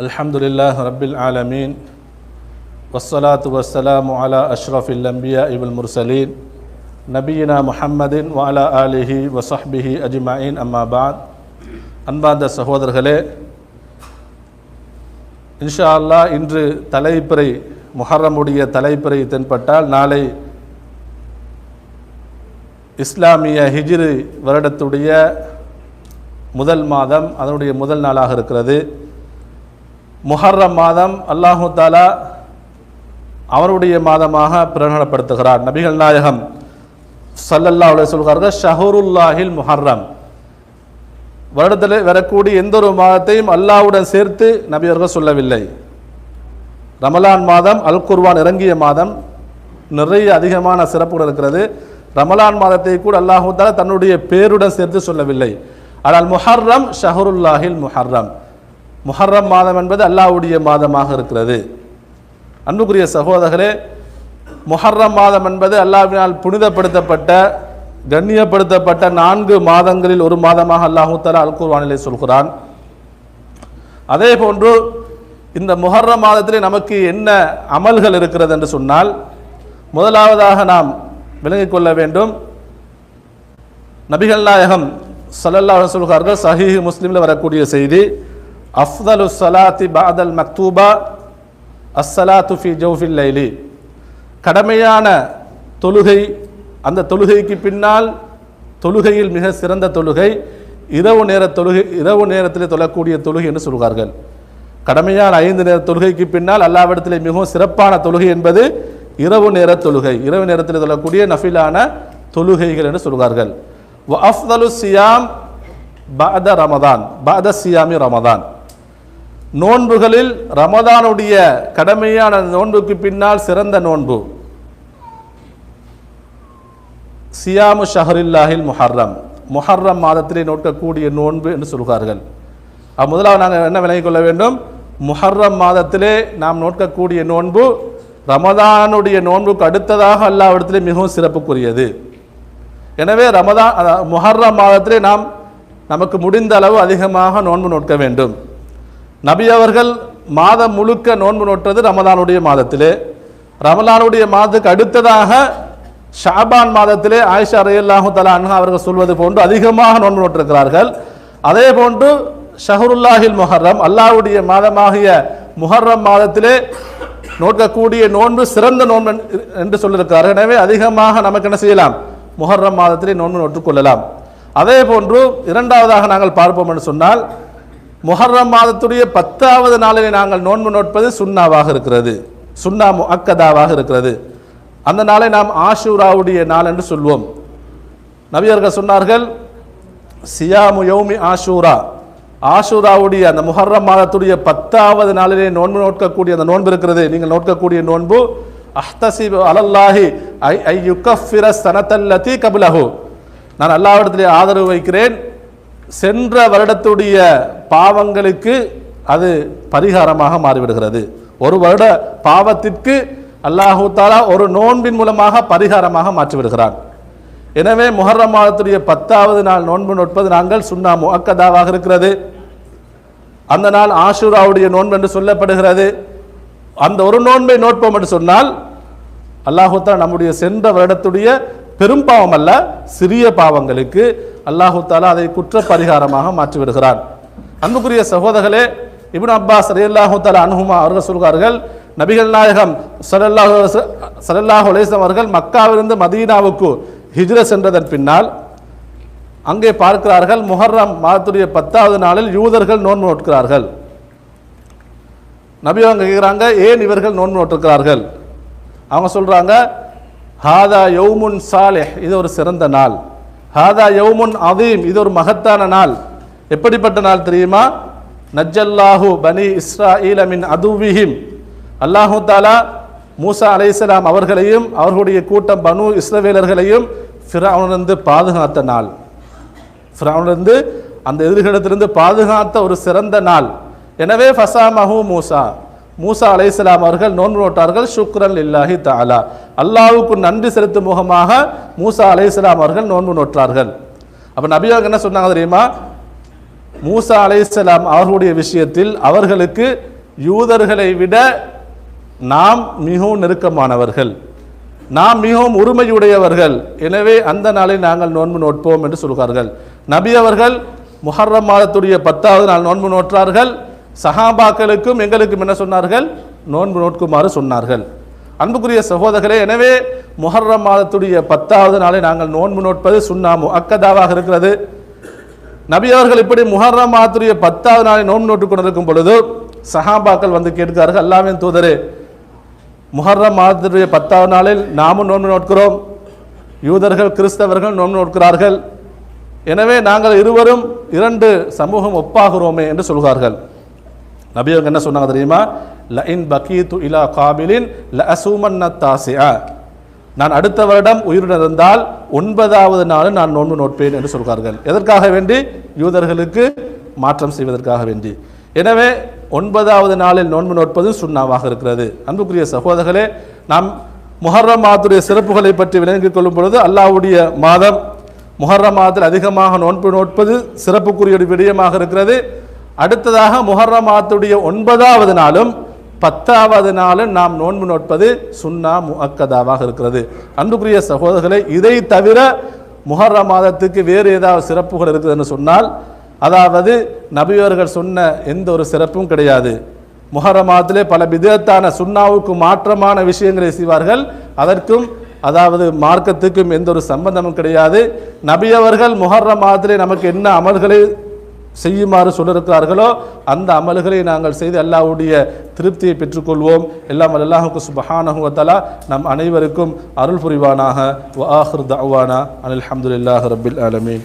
அல்ஹம்துலில்லாஹ் ரப்பில் ஆலமீன் வஸ்ஸலாத்து வஸ்ஸலாமு அலா அஷ்ரஃபில் அன்பியாஇ வல் முர்சலீன் நபியினா முஹம்மதின் வ அலா ஆலிஹி வ ஸஹ்பிஹி அஜ்மஈன் அம்மா பஅத். அன்பார்ந்த சகோதரர்களே, இன்ஷா அல்லாஹ் இன்று தலைப்பிறை முஹர்ரமுடைய தலைப்பிறை தென்பட்டால் நாளை இஸ்லாமிய ஹிஜ்ரி வருடத்துடைய முதல் மாதம், அதனுடைய முதல் நாளாக இருக்கிறது. முஹர்ரம் மாதம் அல்லாஹு தாலா அவருடைய மாதமாக பிரகடனப்படுத்துகிறார். நபிகள் நாயகம் ஸல்லல்லாஹு அலைஹி சொல்கிறார்கள், ஷஹருல்லாஹில் முஹர்ரம், வருடத்தில் வரக்கூடிய எந்த ஒரு மாதத்தையும் அல்லாஹ்வுடன் சேர்த்து நபி அவர்கள் சொல்லவில்லை. ரமலான் மாதம் அல் குர்ஆன் இறங்கிய மாதம், நிறைய அதிகமான சிறப்புகள் இருக்கிறது. ரமலான் மாதத்தை கூட அல்லாஹு தாலா தன்னுடைய பேருடன் சேர்த்து சொல்லவில்லை. ஆனால் முஹர்ரம் ஷஹருல்லாஹில் முஹர்ரம், முஹர்ரம் மாதம் என்பது அல்லாஹ்வுடைய மாதமாக இருக்கிறது. அன்புக்குரிய சகோதரர்களே, முஹர்ரம் மாதம் என்பது அல்லாஹ்வினால் புனிதப்படுத்தப்பட்ட கண்ணியப்படுத்தப்பட்ட 4 மாதங்களில் ஒரு மாதமாக அல்லாஹு தஆலா அல் குர்ஆனிலே சொல்கிறான். அதே போன்று இந்த முஹர்ரம் மாதத்திலே நமக்கு என்ன அமல்கள் இருக்கிறது என்று சொன்னால், முதலாவதாக நாம் விளங்கிக் கொள்ள வேண்டும், நபிகள் நாயகம் ஸல்லல்லாஹு அலைஹி சொல்கிறார்கள், சஹீஹ் முஸ்லிமில் வரக்கூடிய செய்தி, அஃதலு ஸலாத்தி பஅதல் மக்தூபா அஸ்ஸலாத்து ஃபி ஜௌஃபில் லைலி, கடமையான தொழுகை, அந்த தொழுகைக்கு பின்னால் தொழுகையில் மிக சிறந்த தொழுகை இரவு நேர தொழுகை, இரவு நேரத்திலே தொழக்கூடிய தொழுகை என்று சொல்கிறார்கள். கடமையான 5 நேர தொழுகைக்கு பின்னால் அல்லாஹ்விடத்திலே மிகவும் சிறப்பான தொழுகை என்பது இரவு நேர தொழுகை, இரவு நேரத்தில் தொழக்கூடிய நஃபிலான தொழுகைகள் என்று சொல்கிறார்கள். வ அஃதலு சியாம் பஅத ரமதான் பஅத சியாமி ரமதான், நோன்புகளில் ரமதானுடைய கடமையான நோன்புக்கு பின்னால் சிறந்த நோன்பு சியாமு ஷஹரில்லாஹில் முஹர்ரம், முஹர்ரம் மாதத்திலே நோக்கக்கூடிய நோன்பு என்று சொல்கிறார்கள். முதலாவது நாங்கள் என்ன விளங்கிக் கொள்ள வேண்டும், முஹர்ரம் மாதத்திலே நாம் நோக்கக்கூடிய நோன்பு ரமதானுடைய நோன்புக்கு அடுத்ததாக அல்லாஹ்விடத்திலே மிகவும் சிறப்புக்குரியது. எனவே முஹர்ரம் மாதத்திலே நாம் நமக்கு முடிந்த அளவு அதிகமாக நோன்பு நோக்க வேண்டும். நபி அவர்கள் மாதம் முழுக்க நோன்பு நோட்டது ரமலானுடைய மாதத்திலே. ரமலானுடைய மாதத்துக்கு அடுத்ததாக ஷாபான் மாதத்திலே ஆயிஷா ரலியல்லாஹு தஆலா அன்ஹா அவர்கள் சொல்வது போன்று அதிகமாக நோன்பு நோட்டிருக்கிறார்கள். அதே போன்று ஷஹருல்லாஹில் முஹர்ரம், அல்லாஹ்வுடைய மாதமாகிய முஹர்ரம் மாதத்திலே நோக்கக்கூடிய நோன்பு சிறந்த நோன்பு என்று சொல்லியிருக்கிறார்கள். எனவே அதிகமாக நமக்கு என்ன செய்யலாம், முஹர்ரம் மாதத்திலே நோன்பு நோட்டுக்கொள்ளலாம். அதே போன்று இரண்டாவதாக நாங்கள் பார்ப்போம் என்று சொன்னால், முஹர்ரம் மாதத்துடைய 10வது நாளிலே நாங்கள் நோன்பு நோட்பது சுன்னாவாக இருக்கிறது, சுன்னா முஅக்கதாவாக இருக்கிறது. அந்த நாளை நாம் ஆஷூராவுடைய நாள் என்று சொல்வோம். நபியர்கள் சொன்னார்கள், சியாமு யௌமி ஆஷூரா, ஆஷூராவுடைய அந்த முஹர்ரம் மாதத்துடைய 10வது நாளிலே நோன்பு நோக்கக்கூடிய அந்த நோன்பு இருக்கிறது, நீங்கள் நோக்கக்கூடிய நோன்பு, அஹ்தஸிபு அலல்லாஹி ஐ யுகஃபிர ஸனத்தல்லதி கப்லஹு, நான் அல்லாஹ்விடத்திலே ஆதரவு வைக்கிறேன், சென்ற வருடத்துடைய பாவங்களுக்கு அது பரிகாரமாக மாறிவிடுகிறது. ஒரு வருட பாவத்திற்கு அல்லாஹு தஆலா ஒரு நோன்பின் மூலமாக பரிகாரமாக மாற்றிவிடுகிறான். எனவே முஹர்ரம் மாதத்துடைய 10வது நாள் நோன்பு நோட்பது நாங்கள் சுன்னா முஅக்கதாவாக இருக்கிறது. அந்த நாள் ஆஷூராவுடைய நோன்பு என்று சொல்லப்படுகிறது. அந்த ஒரு நோன்பை நோட்போம் என்று சொன்னால் அல்லாஹு தஆலா நம்முடைய சென்ற வருடத்துடைய பெரும் பாவம் அல்ல, சிறிய பாவங்களுக்கு அல்லாஹு தஆலா அதை குற்ற பரிகாரமாக மாற்றிவிடுகிறான். அன்புக்குரிய சகோதரர்களே, இப்னு அப்பாஸ் ரலியல்லாஹு தஆலா அன்ஹுமா அவர்கள் சொல்கிறார்கள், நபிகள் நாயகம் ஸல்லல்லாஹு அலைஹி வஸல்லம் அவர்கள் மக்காவிலிருந்து மதீனாவுக்கு ஹிஜ்ர சென்றதன் பின்னால் அங்கே பார்க்கிறார்கள், முஹர்ரம் மாதத்துடைய 10வது நாளில் யூதர்கள் நோன்பு நோட்கிறார்கள். நபி அவங்க கேட்குறாங்க, ஏன் இவர்கள் நோன்பு நோட்டிருக்கிறார்கள்? அவங்க சொல்றாங்க, ஹாதா யௌமுன் சாலிஹ், இது ஒரு சிறந்த நாள், ஹாதா யௌமுன் அதீம், இது ஒரு மகத்தான நாள். எப்படிப்பட்ட நாள் தெரியுமா, நஜ்ஜல்லாஹு பனி இஸ்ராஈல மின் அதுவிஹிம், அல்லாஹு தஆலா மூசா அலைஹிஸ்ஸலாம் அவர்களையும் அவர்களுடைய கூட்டம் பனு இஸ்ரவேலர்களையும் ஃபிரௌனிலிருந்து பாதுகாத்த நாள், ஃபிரௌனிலிருந்து அந்த எதிரிகளிடத்திலிருந்து பாதுகாத்த ஒரு சிறந்த நாள். எனவே ஃபஸாமஹு மூசா, மூசா அலைஹிஸ்ஸலாம் அவர்கள் நோன்பு நோட்டார்கள், ஷுக்ரன் லில்லாஹி தஆலா, அல்லாஹ்வுக்கு நன்றி செலுத்தும் முகமாக மூசா அலைஹிஸ்ஸலாம் அவர்கள் நோன்பு நோட்டார்கள். அப்ப நபி அவங்க என்ன சொன்னாங்க தெரியுமா, மூசா அலைஹிஸ்ஸலாம் அவர்களுடைய விஷயத்தில் அவர்களுக்கு யூதர்களை விட நாம் மிகவும் நெருக்கமானவர்கள், நாம் மிகவும் உரிமையுடையவர்கள், எனவே அந்த நாளில் நாங்கள் நோன்பு நோட்போம் என்று சொல்கிறார்கள். நபி அவர்கள் முஹர்ரம் மாதத்துடைய 10வது நாள் நோன்பு நோற்றார்கள். சஹாபாக்களுக்கும் எங்களுக்கும் என்ன சொன்னார்கள்? நோன்பு நோட்குமாறு சொன்னார்கள். அன்புக்குரிய சகோதரர்களே, எனவே முஹர்ரம் மாதத்துடைய 10வது நாளை நாங்கள் நோன்பு நோட்பது சுன்னா முஅக்கதாவாக இருக்கிறது. நபி அவர்கள் இப்படி முஹர்ரம் மாதத்துடைய 10வது நாளை நோன்பு நோட்டுக் கொண்டிருக்கும் பொழுது சஹாபாக்கள் வந்து கேட்கிறார்கள், அல்லாஹ்வின் தூதரே, முஹர்ரம் மாதத்துடைய 10வது நாளில் நாமும் நோன்பு நோட்கிறோம், யூதர்கள் கிறிஸ்தவர்கள் நோன்பு நோட்கிறார்கள், எனவே நாங்கள் இருவரும் 2 சமூகம் ஒப்பாகிறோமே என்று சொல்கிறார்கள். நபி அவங்க என்ன சொன்னாங்க தெரியுமா? லஇன் பகீது இலா காபிலின் லஅசூமன்ன தாசிஆ, நான் அடுத்த வருடம் உயிருடன் இருந்தால் 9வது நாள் நான் நோன்பு நோட்பேன் என்று சொல்கிறார்கள். எதற்காக வேண்டி? யூதர்களுக்கு மாற்றம் செய்வதற்காக வேண்டி. எனவே 9வது நாளில் நோன்பு நோட்பது சுன்னாவாக இருக்கிறது. அன்புக்குரிய சகோதரர்களே, நாம் முஹர்ரம் மாதத்துடைய சிறப்புகளை பற்றி விளங்கிக் கொள்ளும் பொழுது அல்லாஹ்வுடைய மாதம் முஹர்ரம் மாதத்தில் அதிகமாக நோன்பு நோட்பது சிறப்புக்குரிய ஒரு விடயமாக இருக்கிறது. அடுத்ததாக முஹர்ரம் மாதத்துடைய 9வது நாளும் 10வது நாளும் நாம் நோன்பு நோட்பது சுன்னா முஅக்கதாவாக இருக்கிறது. அன்புக்குரிய சகோதரர்களே, இதை தவிர முஹர்ரம் மாதத்துக்கு வேறு ஏதாவது சிறப்புகள் இருக்குதுன்னு சொன்னால், அதாவது நபியவர்கள் சொன்ன எந்த ஒரு சிறப்பும் கிடையாது. முஹர்ரம் மாதத்திலே பல பிதத்தான சுன்னாவுக்கு மாற்றமான விஷயங்களை செய்வார்கள், அதற்கும் அதாவது மார்க்கத்துக்கும் எந்த ஒரு சம்பந்தமும் கிடையாது. நபியவர்கள் முஹர்ரம் மாதத்திலே நமக்கு என்ன அமல்களை செய்யுமாறு சொல்லிருக்கிறார்களோ அந்த அமல்களை நாங்கள் செய்து அல்லாஹ்வுடைய திருப்தியை பெற்றுக்கொள்வோம். எல்லாம் அல்லாஹ்வுக்கு சுப்ஹானஹு வ தஆலா நம் அனைவருக்கும் அருள் புரிவானாக. வ ஆகிர் தஅவானா அல்ஹம்துலில்லாஹி ரப்பில் ஆலமீன்.